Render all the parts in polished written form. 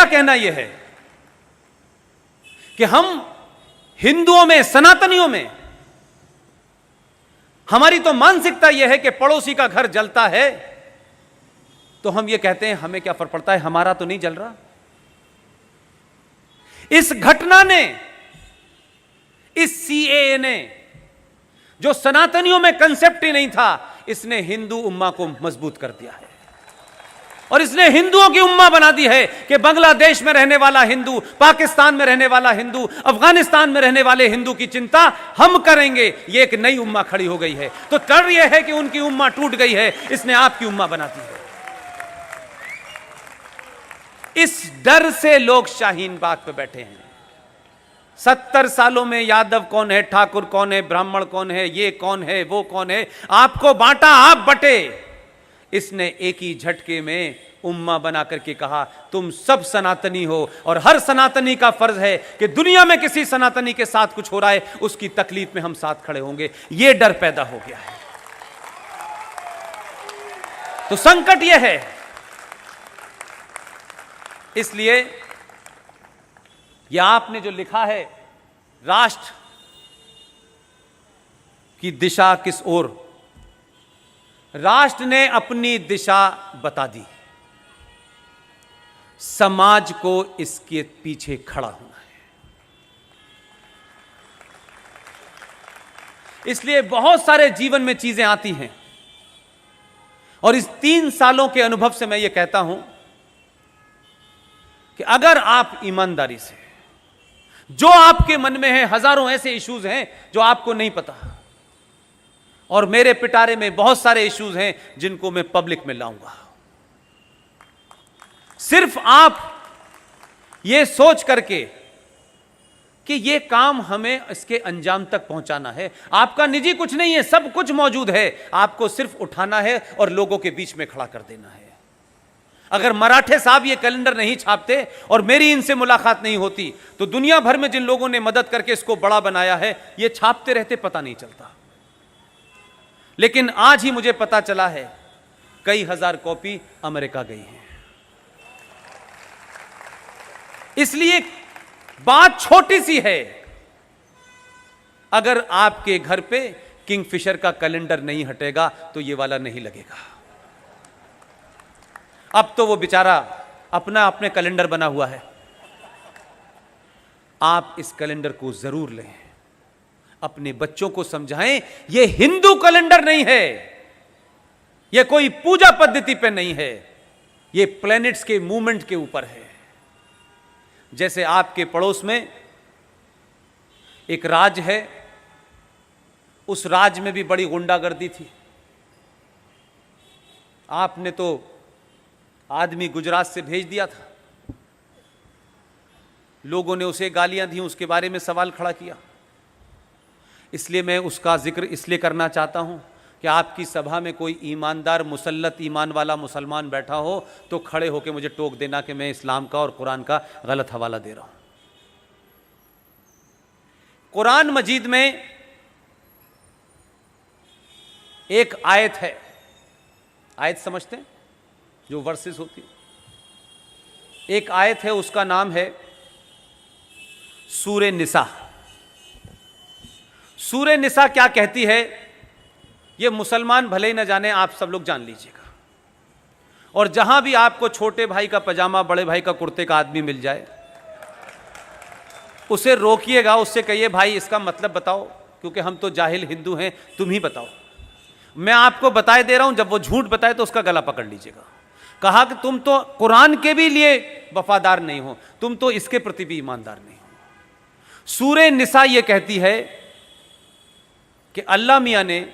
कहना यह है कि हम हिंदुओं में, सनातनियों में, हमारी तो मानसिकता यह है कि पड़ोसी का घर जलता है तो हम ये कहते हैं हमें क्या फर्क पड़ता है, हमारा तो नहीं जल रहा। इस घटना ने, इस सीएए ने, जो सनातनियों में कंसेप्ट ही नहीं था, इसने हिंदू उम्मा को मजबूत कर दिया है और इसने हिंदुओं की उम्मा बना दी है कि बांग्लादेश में रहने वाला हिंदू, पाकिस्तान में रहने वाला हिंदू, अफगानिस्तान में रहने वाले हिंदू की चिंता हम करेंगे। ये एक नई उम्मा खड़ी हो गई है। तो डर यह है कि उनकी उम्मा टूट गई है, इसने आपकी उम्मा बना दी है। इस डर से लोग शाहीन बाग पे बैठे हैं। 70 सालों में यादव कौन है, ठाकुर कौन है, ब्राह्मण कौन है, ये कौन है, वो कौन है, आपको बांटा, आप बटे। इसने एक ही झटके में उम्मा बना करके कहा तुम सब सनातनी हो और हर सनातनी का फर्ज है कि दुनिया में किसी सनातनी के साथ कुछ हो रहा है उसकी तकलीफ में हम साथ खड़े होंगे। यह डर पैदा हो गया है। तो संकट यह है, इसलिए यह आपने जो लिखा है, राष्ट्र की दिशा किस ओर, राष्ट्र ने अपनी दिशा बता दी, समाज को इसके पीछे खड़ा होना है। इसलिए बहुत सारे जीवन में चीजें आती हैं और इस 3 सालों के अनुभव से मैं ये कहता हूं कि अगर आप ईमानदारी से, जो आपके मन में है, हजारों ऐसे इश्यूज हैं जो आपको नहीं पता, और मेरे पिटारे में बहुत सारे इश्यूज हैं जिनको मैं पब्लिक में लाऊंगा। सिर्फ आप ये सोच करके कि ये काम हमें इसके अंजाम तक पहुंचाना है, आपका निजी कुछ नहीं है, सब कुछ मौजूद है, आपको सिर्फ उठाना है और लोगों के बीच में खड़ा कर देना है। अगर मराठे साहब ये कैलेंडर नहीं छापते और मेरी इनसे मुलाकात नहीं होती तो दुनिया भर में जिन लोगों ने मदद करके इसको बड़ा बनाया है ये छापते रहते, पता नहीं चलता। लेकिन आज ही मुझे पता चला है कई हजार कॉपी अमेरिका गई हैं। इसलिए बात छोटी सी है, अगर आपके घर पे किंगफिशर का कैलेंडर नहीं हटेगा तो ये वाला नहीं लगेगा। अब तो वो बेचारा अपना अपने कैलेंडर बना हुआ है। आप इस कैलेंडर को जरूर लें, अपने बच्चों को समझाएं ये हिंदू कैलेंडर नहीं है, ये कोई पूजा पद्धति पे नहीं है, ये प्लैनेट्स के मूवमेंट के ऊपर है। जैसे आपके पड़ोस में एक राज्य है, उस राज्य में भी बड़ी गुंडागर्दी थी। आपने तो आदमी गुजरात से भेज दिया था, लोगों ने उसे गालियां दी, उसके बारे में सवाल खड़ा किया। इसलिए मैं उसका जिक्र इसलिए करना चाहता हूं कि आपकी सभा में कोई ईमानदार, मुसल्लत ईमान वाला मुसलमान बैठा हो तो खड़े होकर मुझे टोक देना कि मैं इस्लाम का और कुरान का गलत हवाला दे रहा हूं। कुरान मजीद में एक आयत है, आयत समझते हैं जो वर्सेस होती है, एक आयत है उसका नाम है सूरे निसा। सूरे निसा क्या कहती है ये मुसलमान भले ही न जाने, आप सब लोग जान लीजिएगा। और जहां भी आपको छोटे भाई का पजामा, बड़े भाई का कुर्ते का आदमी मिल जाए उसे रोकिएगा, उससे कहिए भाई इसका मतलब बताओ, क्योंकि हम तो जाहिल हिंदू हैं, तुम ही बताओ। मैं आपको बताए दे रहा हूं, जब वो झूठ बताए तो उसका गला पकड़ लीजिएगा। कहा कि तुम तो कुरान के भी लिए वफादार नहीं हो, तुम तो इसके प्रति भी ईमानदार नहीं हो। सूरे निसा ये कहती है कि अल्लाह मियां ने,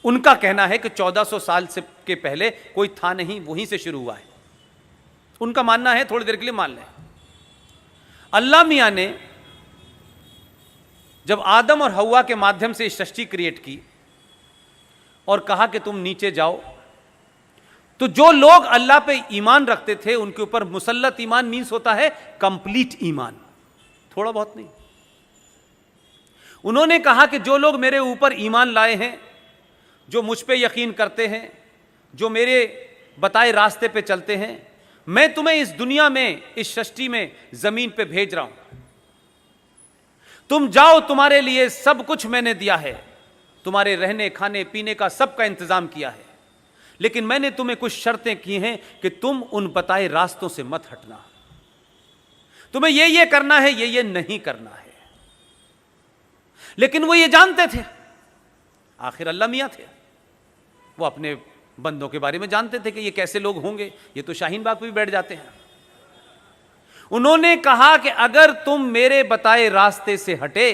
उनका कहना है कि 1400 साल से के पहले कोई था नहीं, वहीं से शुरू हुआ है। उनका मानना है, थोड़ी देर के लिए मान लें, अल्लाह मियां ने जब आदम और हव्वा के माध्यम से सृष्टि क्रिएट की और कहा कि तुम नीचे जाओ, तो जो लोग अल्लाह पे ईमान रखते थे उनके ऊपर मुसल्लत ईमान मीन्स होता है कंप्लीट ईमान, थोड़ा बहुत नहीं। उन्होंने कहा कि जो लोग मेरे ऊपर ईमान लाए हैं, जो मुझ पे यकीन करते हैं, जो मेरे बताए रास्ते पे चलते हैं, मैं तुम्हें इस दुनिया में, इस सृष्टि में, जमीन पे भेज रहा हूं, तुम जाओ, तुम्हारे लिए सब कुछ मैंने दिया है, तुम्हारे रहने खाने पीने का सबका इंतजाम किया है, लेकिन मैंने तुम्हें कुछ शर्तें की हैं कि तुम उन बताए रास्तों से मत हटना, तुम्हें ये करना है, ये नहीं करना है। लेकिन वो ये जानते थे, आखिर अल्लाह मियां थे, वो अपने बंदों के बारे में जानते थे कि ये कैसे लोग होंगे, ये तो शाहीन बाग पे भी बैठ जाते हैं। उन्होंने कहा कि अगर तुम मेरे बताए रास्ते से हटे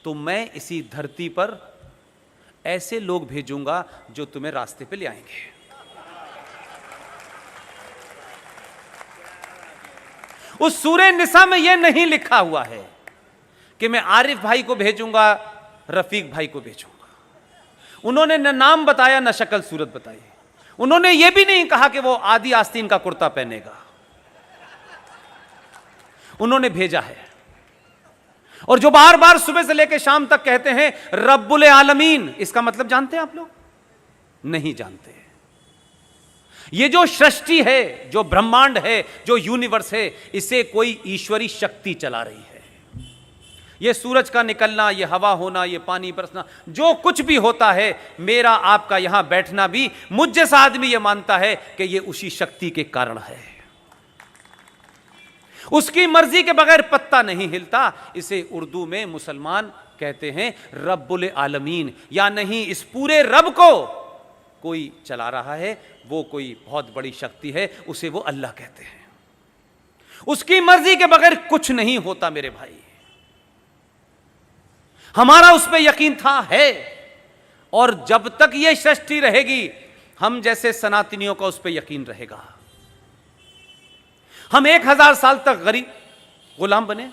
तो मैं इसी धरती पर ऐसे लोग भेजूंगा जो तुम्हें रास्ते पे ले आएंगे। उस सूरह निसा में यह नहीं लिखा हुआ है कि मैं आरिफ भाई को भेजूंगा, रफीक भाई को भेजूंगा। उन्होंने न नाम बताया, न शक्ल सूरत बताई। उन्होंने यह भी नहीं कहा कि वो आदि आस्तीन का कुर्ता पहनेगा। उन्होंने भेजा है। और जो बार बार सुबह से लेकर शाम तक कहते हैं रब्बुल आलमीन, इसका मतलब जानते हैं आप लोग? नहीं जानते। ये जो सृष्टि है, जो ब्रह्मांड है, जो यूनिवर्स है, इसे कोई ईश्वरी शक्ति चला रही है। ये सूरज का निकलना, ये हवा होना, ये पानी बरसना, जो कुछ भी होता है, मेरा आपका यहां बैठना भी, मुझ जैसा आदमी ये मानता है कि ये उसी शक्ति के कारण है। उसकी मर्जी के बगैर पत्ता नहीं हिलता। इसे उर्दू में मुसलमान कहते हैं रब्बुल आलमीन, या नहीं, इस पूरे रब को कोई चला रहा है, वो कोई बहुत बड़ी शक्ति है, उसे वो अल्लाह कहते हैं। उसकी मर्जी के बगैर कुछ नहीं होता मेरे भाई। हमारा उस पर यकीन था, है, और जब तक यह सृष्टि रहेगी हम जैसे सनातनियों का उस पर यकीन रहेगा। हम 1000 साल तक गरीब गुलाम बने,